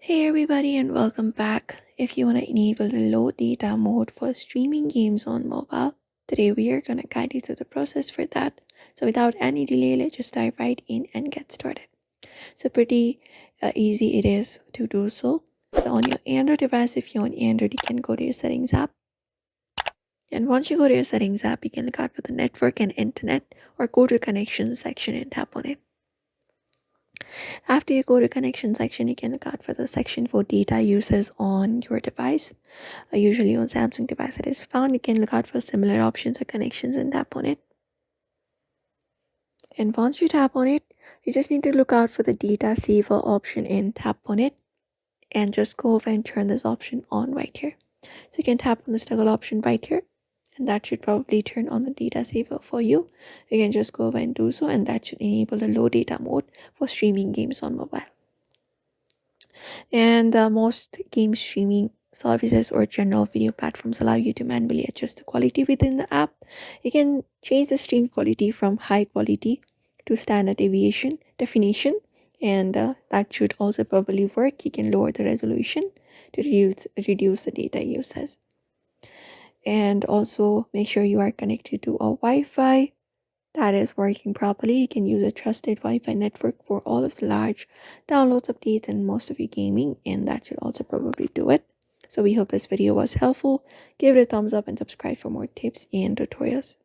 Hey everybody and welcome back. If you want to enable the low data mode for streaming games on mobile, today we are going to guide you through the process for that. So without any delay, let's just dive right in and get started. So pretty easy it is to do so. So on your Android device, if you're on Android, you can go to your settings app. And once you go to your settings app, you can look out for the network and internet or go to connection section and tap on it. After you go to connection section, you can look out for the section for data uses on your device. Usually on Samsung device it is found. You can look out for similar options or connections and tap on it. And once you tap on it, you just need to look out for the data saver option and tap on it. And just go over and turn this option on right here. So you can tap on this toggle option right here. And that should probably turn on the data saver for you. You can just go over and do so, and that should enable the low data mode for streaming games on mobile. And most game streaming services or general video platforms allow you to manually adjust the quality within the app. You can change the stream quality from high quality to standard definition, and that should also probably work. You can lower the resolution to reduce the data usage. And also make sure you are connected to a Wi-Fi that is working properly. You can use a trusted Wi-Fi network for all of the large downloads, updates, and most of your gaming, and that should also probably do it. So we hope this video was helpful. Give it a thumbs up and subscribe for more tips and tutorials.